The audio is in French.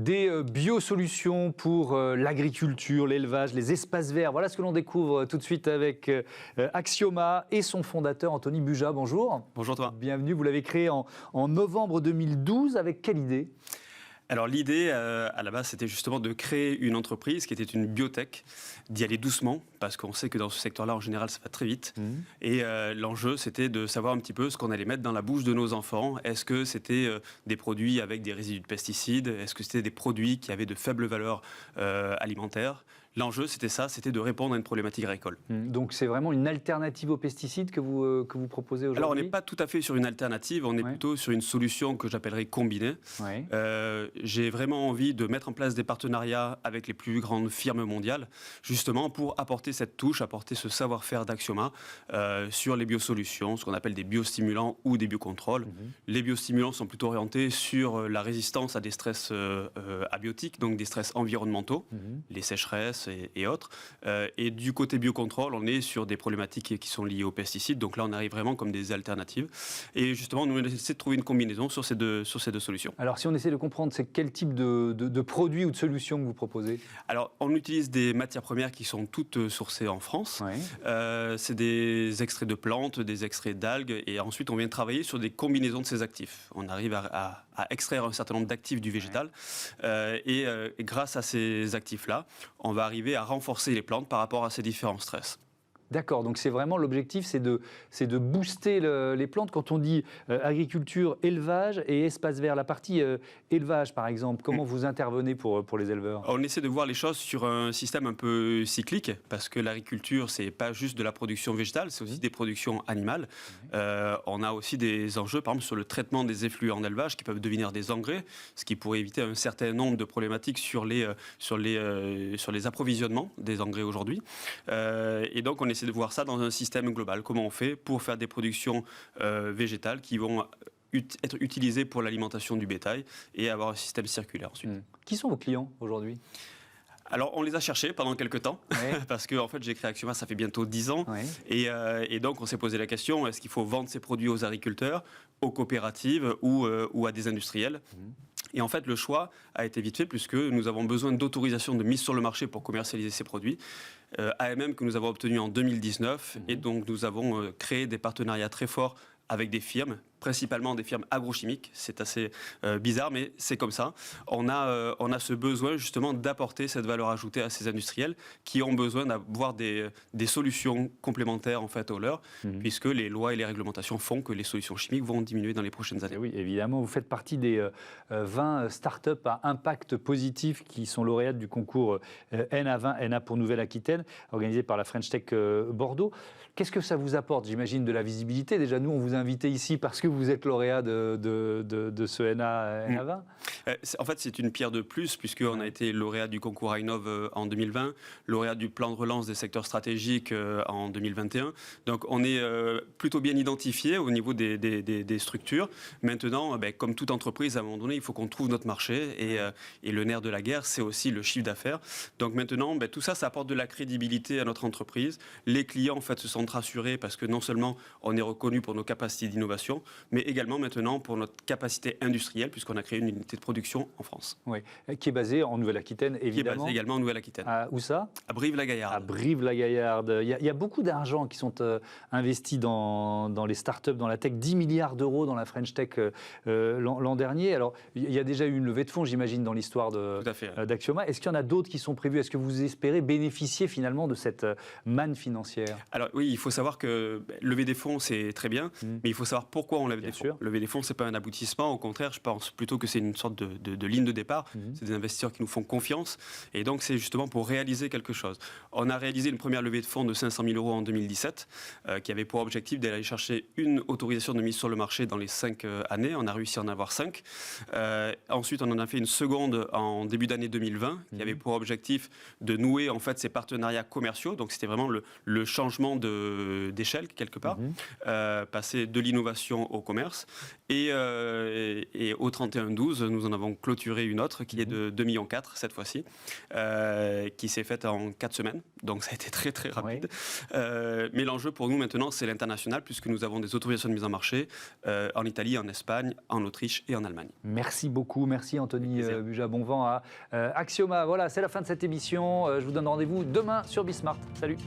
Des biosolutions pour l'agriculture, l'élevage, les espaces verts. Voilà ce que l'on découvre tout de suite avec Axioma et son fondateur Anthony Buja. Bonjour. Bonjour toi. Bienvenue, vous l'avez créé en novembre 2012. Avec quelle idée ? Alors l'idée, à la base, c'était justement de créer une entreprise qui était une biotech, d'y aller doucement, parce qu'on sait que dans ce secteur-là, en général, ça va très vite. Et l'enjeu, c'était de savoir un petit peu ce qu'on allait mettre dans la bouche de nos enfants. Est-ce que c'était des produits avec des résidus de pesticides ? Est-ce que c'était des produits qui avaient de faibles valeurs alimentaires ? L'enjeu, c'était ça, c'était de répondre à une problématique agricole. Donc c'est vraiment une alternative aux pesticides que vous proposez aujourd'hui ? Alors on n'est pas tout à fait sur une alternative, on est plutôt sur une solution que j'appellerais combinée. J'ai vraiment envie de mettre en place des partenariats avec les plus grandes firmes mondiales, justement pour apporter cette touche, apporter ce savoir-faire d'Axioma sur les biosolutions, ce qu'on appelle des biostimulants ou des biocontrôles. Les biostimulants sont plutôt orientés sur la résistance à des stress abiotiques, donc des stress environnementaux, les sécheresses, et autres. Et du côté biocontrôle, on est sur des problématiques qui sont liées aux pesticides. Donc là, on arrive vraiment comme des alternatives. Et justement, nous, on essaie de trouver une combinaison sur ces deux solutions. Alors, si on essaie de comprendre, c'est quel type de produits ou de solutions que vous proposez ? Alors, on utilise des matières premières qui sont toutes sourcées en France. C'est des extraits de plantes, des extraits d'algues. Et ensuite, on vient travailler sur des combinaisons de ces actifs. On arrive à extraire un certain nombre d'actifs du végétal. Et grâce à ces actifs-là, on va arriver à renforcer les plantes par rapport à ces différents stress. D'accord, donc c'est vraiment l'objectif, c'est de booster les plantes. Quand on dit agriculture, élevage et espace vert, la partie élevage par exemple, comment vous intervenez pour les éleveurs ? On essaie de voir les choses sur un système un peu cyclique, parce que l'agriculture, c'est pas juste de la production végétale, c'est aussi des productions animales. On a aussi des enjeux, par exemple, sur le traitement des effluents en élevage qui peuvent devenir des engrais, ce qui pourrait éviter un certain nombre de problématiques sur les approvisionnements des engrais aujourd'hui. Et donc, on essaie de voir ça dans un système global. Comment on fait pour faire des productions végétales qui vont être utilisées pour l'alimentation du bétail et avoir un système circulaire ensuite. Qui sont vos clients aujourd'hui ? Alors, on les a cherchés pendant quelques temps, parce que en fait, j'ai créé Axioma, ça fait bientôt 10 ans. Et donc, on s'est posé la question, est-ce qu'il faut vendre ces produits aux agriculteurs, aux coopératives ou à des industriels ? Et en fait, le choix a été vite fait puisque nous avons besoin d'autorisation de mise sur le marché pour commercialiser ces produits. AMM que nous avons obtenu en 2019. Et donc, nous avons créé des partenariats très forts avec des firmes, principalement des firmes agrochimiques. C'est assez bizarre, mais c'est comme ça. On a ce besoin justement d'apporter cette valeur ajoutée à ces industriels qui ont besoin d'avoir des solutions complémentaires en fait aux leurs, puisque les lois et les réglementations font que les solutions chimiques vont diminuer dans les prochaines années. Et oui, évidemment, vous faites partie des 20 startups à impact positif qui sont lauréates du concours NA20, NA pour Nouvelle-Aquitaine, organisé par la French Tech Bordeaux. Qu'est-ce que ça vous apporte ? J'imagine de la visibilité. Déjà, nous, on vous a invité ici parce que vous êtes lauréat de ce NA20. En fait, c'est une pierre de plus, puisqu'on a été lauréat du concours Innov en 2020, lauréat du plan de relance des secteurs stratégiques en 2021. Donc, on est plutôt bien identifié au niveau des structures. Maintenant, comme toute entreprise, à un moment donné, il faut qu'on trouve notre marché. Et le nerf de la guerre, c'est aussi le chiffre d'affaires. Donc, maintenant, tout ça, ça apporte de la crédibilité à notre entreprise. Les clients, en fait, se sentent rassurés parce que non seulement on est reconnu pour nos capacités d'innovation, mais également maintenant pour notre capacité industrielle, puisqu'on a créé une unité de production en France. Oui, qui est basée en Nouvelle-Aquitaine, évidemment. Qui est basée également en Nouvelle-Aquitaine. Où ça ? À Brive-la-Gaillarde. À Brive-la-Gaillarde. Il y a beaucoup d'argent qui sont investis dans les startups, dans la tech. 10 milliards d'euros dans la French Tech l'an dernier. Alors, il y a déjà eu une levée de fonds, j'imagine, dans l'histoire d'Axioma. Est-ce qu'il y en a d'autres qui sont prévus ? Est-ce que vous espérez bénéficier finalement de cette manne financière ? Alors oui, il faut savoir que lever des fonds, c'est très bien, mais il faut savoir pourquoi on lève des fonds. Lever des fonds, c'est pas un aboutissement. Au contraire, je pense plutôt que c'est une sorte de ligne de départ. C'est des investisseurs qui nous font confiance. Et donc, c'est justement pour réaliser quelque chose. On a réalisé une première levée de fonds de 500 000 euros en 2017, qui avait pour objectif d'aller chercher une autorisation de mise sur le marché dans les 5 années. On a réussi à en avoir 5. Ensuite, on en a fait une seconde en début d'année 2020, qui avait pour objectif de nouer en fait ces partenariats commerciaux. Donc, c'était vraiment le changement d'échelle quelque part, passer de l'innovation au commerce. Et au 31-12, nous en avons clôturé une autre qui est de 2,4 millions cette fois-ci, qui s'est faite en 4 semaines. Donc ça a été très très rapide. Mais l'enjeu pour nous maintenant, c'est l'international, puisque nous avons des autorisations de mise en marché en Italie, en Espagne, en Autriche et en Allemagne. Merci beaucoup. Merci Anthony Buja. Bon vent à Axioma. Voilà, c'est la fin de cette émission. Je vous donne rendez-vous demain sur Bismart. Salut.